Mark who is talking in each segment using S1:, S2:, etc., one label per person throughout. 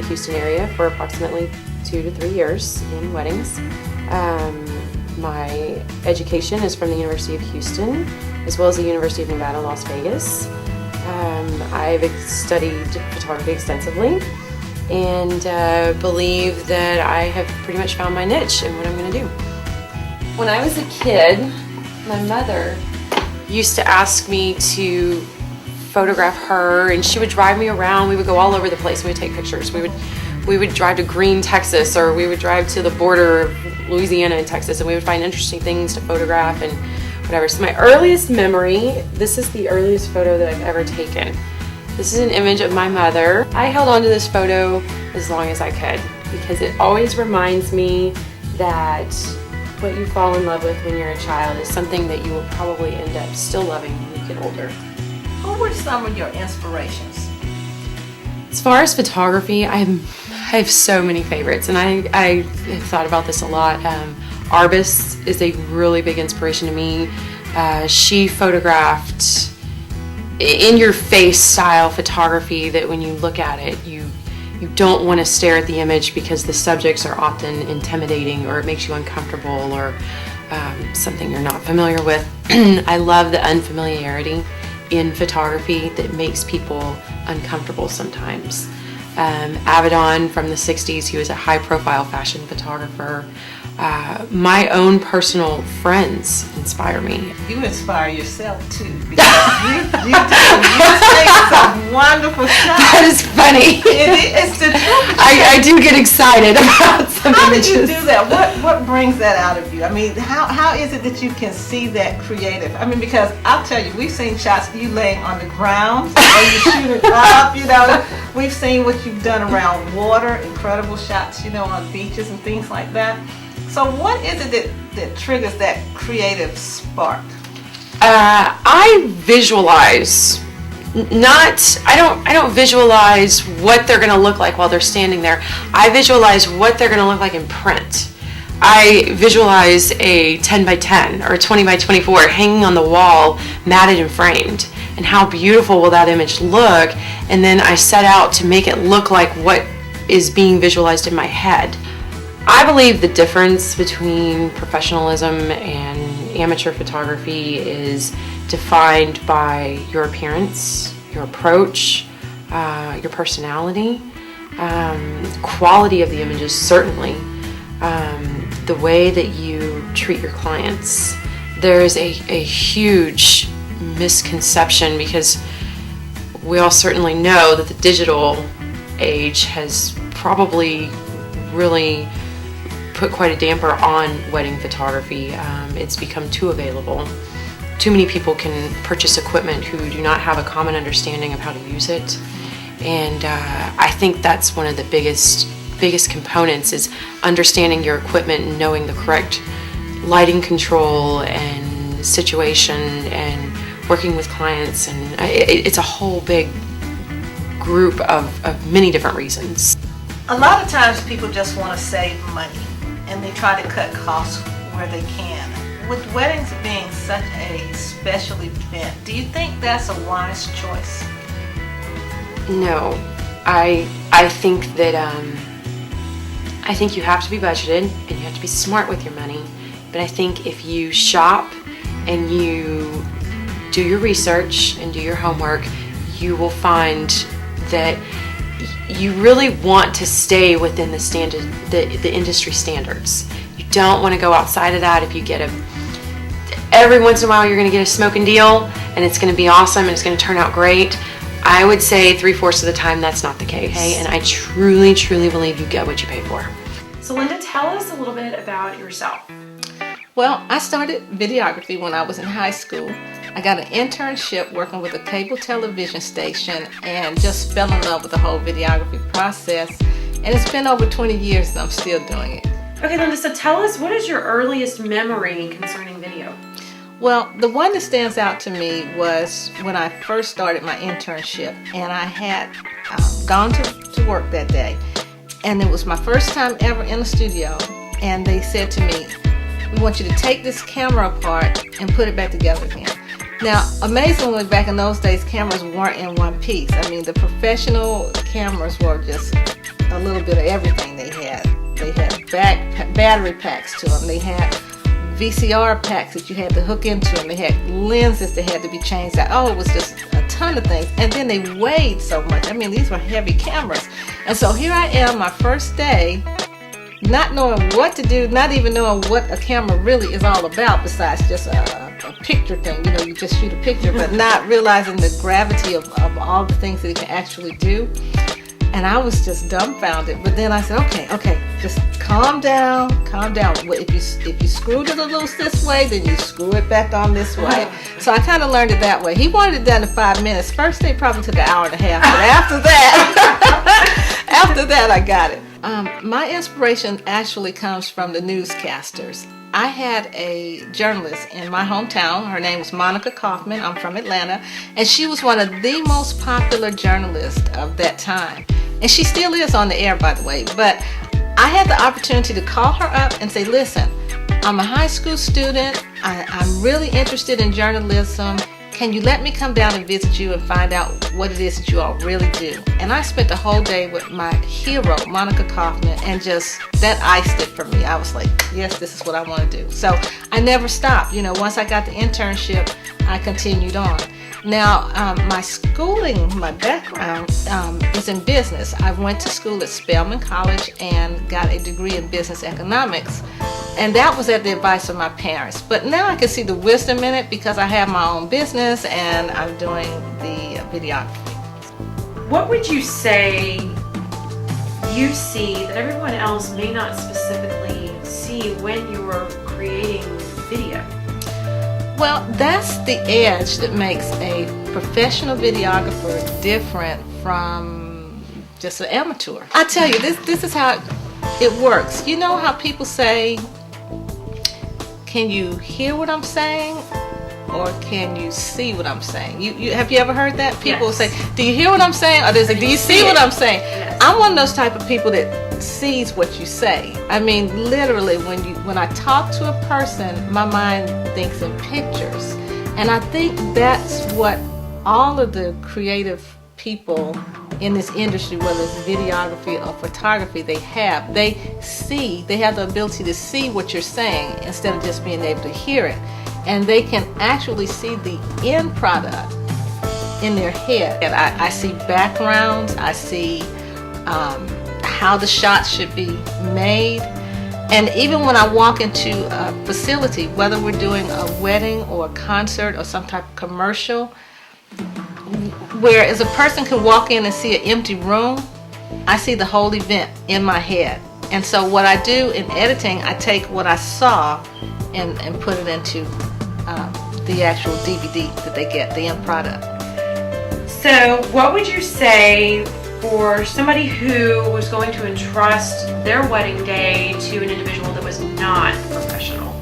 S1: Houston area for approximately 2 to 3 years in weddings. My education is from the University of Houston, as well as the University of Nevada, Las Vegas. I've studied photography extensively and believe that I have pretty much found my niche in what I'm going to do. When I was a kid, my mother used to ask me to photograph her, and she would drive me around. We would go all over the place. We would take pictures. We would drive to Green, Texas, or we would drive to the border of Louisiana and Texas, and we would find interesting things to photograph and whatever. So my earliest memory, this is the earliest photo that I've ever taken. This is an image of my mother. I held on to this photo as long as I could because it always reminds me that what you fall in love with when you're a child is something that you will probably end up still loving when you get older.
S2: Who were some of your inspirations?
S1: As far as photography, I have so many favorites, and I have thought about this a lot. Arbus is a really big inspiration to me. She photographed in-your-face style photography that when you look at it, you don't want to stare at the image because the subjects are often intimidating or it makes you uncomfortable or something you're not familiar with. I love the unfamiliarity in photography that makes people uncomfortable sometimes. Avedon from the 60s, he was a high-profile fashion photographer. My own personal friends inspire me.
S2: You inspire yourself too, because you take some wonderful shots.
S1: That is funny.
S2: It's the truth.
S1: I do get excited about some
S2: How
S1: images.
S2: did you do that? What brings that out of you? I mean, how is it that you can see that creative? I mean, because I'll tell you, we've seen shots of you laying on the ground or you shoot it up, you know. We've seen what you've done around water, incredible shots, you know, on beaches and things like that. So what is it that triggers that creative spark?
S1: I visualize. I don't visualize what they're going to look like while they're standing there. I visualize what they're going to look like in print. I visualize a 10 by 10 or a 20 by 24 hanging on the wall, matted and framed, and how beautiful will that image look, and then I set out to make it look like what is being visualized in my head. I believe the difference between professionalism and amateur photography is defined by your appearance, your approach, your personality, quality of the images certainly, the way that you treat your clients. There's a huge misconception because we all certainly know that the digital age has probably really put quite a damper on wedding photography. It's become too available. Too many people can purchase equipment who do not have a common understanding of how to use it. And I think that's one of the biggest components is understanding your equipment and knowing the correct lighting control and situation and working with clients. And it's a whole big group of many different reasons.
S2: A lot of times people just want to save money and they try to cut costs where they can. With weddings being such a special event, do you think that's a wise choice?
S1: No, I think that I think you have to be budgeted and you have to be smart with your money. But I think if you shop and you do your research and do your homework, you will find that you really want to stay within the industry standards. You don't want to go outside of that. If you get every once in a while you're going to get a smoking deal and it's going to be awesome and it's going to turn out great. I would say 3/4 of the time that's not the case. Okay? And I truly believe you get what you pay for. So Linda, tell us a little bit about yourself.
S2: Well, I started videography when I was in high school. I got an internship working with a cable television station and just fell in love with the whole videography process. And it's been over 20 years and I'm still doing it.
S1: Okay, Linda, so tell us, what is your earliest memory concerning video?
S2: Well, the one that stands out to me was when I first started my internship and I had gone to work that day. And it was my first time ever in a studio. And they said to me, "We want you to take this camera apart and put it back together again." Now, amazingly, back in those days, cameras weren't in one piece. I mean, the professional cameras were just a little bit of everything. They had battery packs to them. They had VCR packs that you had to hook into them. They had lenses that had to be changed out. Oh, it was just a ton of things. And then they weighed so much. I mean, these were heavy cameras. And so here I am, my first day, not knowing what to do, not even knowing what a camera really is all about besides just a picture thing. You know, you just shoot a picture, but not realizing the gravity of all the things that it can actually do. And I was just dumbfounded. But then I said, okay, just calm down. Well, if you screwed it a little this way, then you screw it back on this way. So I kind of learned it that way. He wanted it done in 5 minutes. First day probably took an hour and a half, but after that, I got it. My inspiration actually comes from the newscasters. I had a journalist in my hometown. Her name was Monica Kaufman. I'm from Atlanta. And she was one of the most popular journalists of that time. And she still is on the air, by the way. But I had the opportunity to call her up and say, listen, I'm a high school student. I'm really interested in journalism. Can you let me come down and visit you and find out what it is that you all really do? And I spent the whole day with my hero, Monica Kaufman, and just that iced it for me. I was like, yes, this is what I want to do. So I never stopped. You know, once I got the internship, I continued on. Now, my schooling, my background is in business. I went to school at Spelman College and got a degree in business economics. And that was at the advice of my parents. But now I can see the wisdom in it because I have my own business and I'm doing the videography.
S1: What would you say you see that everyone else may not specifically see when you're creating video?
S2: Well, that's the edge that makes a professional videographer different from just an amateur. I tell you, this is how it works. You know how people say, can you hear what I'm saying or can you see what I'm saying? Have you ever heard that? People
S1: Yes.
S2: say, do you hear what I'm saying? Or they say, do you see what I'm saying?
S1: Yes.
S2: I'm one of those type of people that sees what you say. I mean, literally, when I talk to a person, my mind thinks in pictures. And I think that's what all of the creative people in this industry, whether it's videography or photography, they have the ability to see what you're saying instead of just being able to hear it. And they can actually see the end product in their head. And I see backgrounds, I see how the shots should be made. And even when I walk into a facility, whether we're doing a wedding or a concert or some type of commercial, whereas a person can walk in and see an empty room, I see the whole event in my head. And so what I do in editing, I take what I saw and put it into the actual DVD that they get, the end product.
S1: So what would you say for somebody who was going to entrust their wedding day to an individual that was not professional?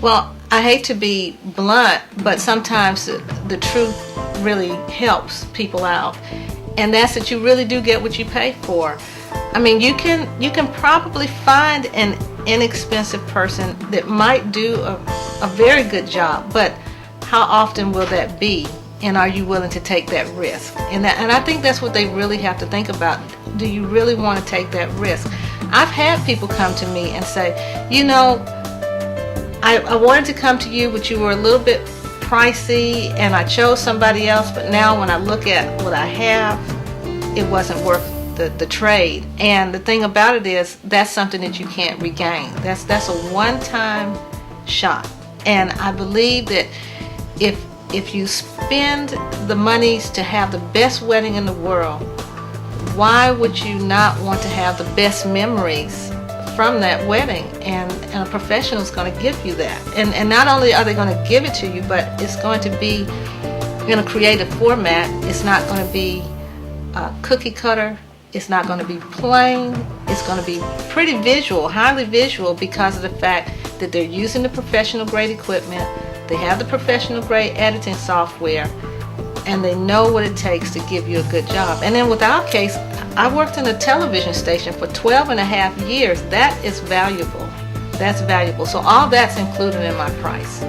S2: Well, I hate to be blunt, but sometimes the truth really helps people out. And that's that you really do get what you pay for. I mean, you can probably find an inexpensive person that might do a very good job, but how often will that be? And are you willing to take that risk? And I think that's what they really have to think about. Do you really want to take that risk? I've had people come to me and say, you know, I wanted to come to you, but you were a little bit pricey and I chose somebody else, but now when I look at what I have, it wasn't worth the trade. And the thing about it is, that's something that you can't regain. That's a one-time shot. And I believe that if you spend the monies to have the best wedding in the world, why would you not want to have the best memories from that wedding? And a professional is going to give you that. And not only are they going to give it to you, but it's going to be in a creative format. It's not going to be cookie cutter. It's not going to be plain. It's going to be pretty visual, highly visual, because of the fact that they're using the professional grade equipment. They have the professional grade editing software, and they know what it takes to give you a good job. And then with our case, I worked in a television station for 12 and a half years. That is valuable. That's valuable. So all that's included in my price.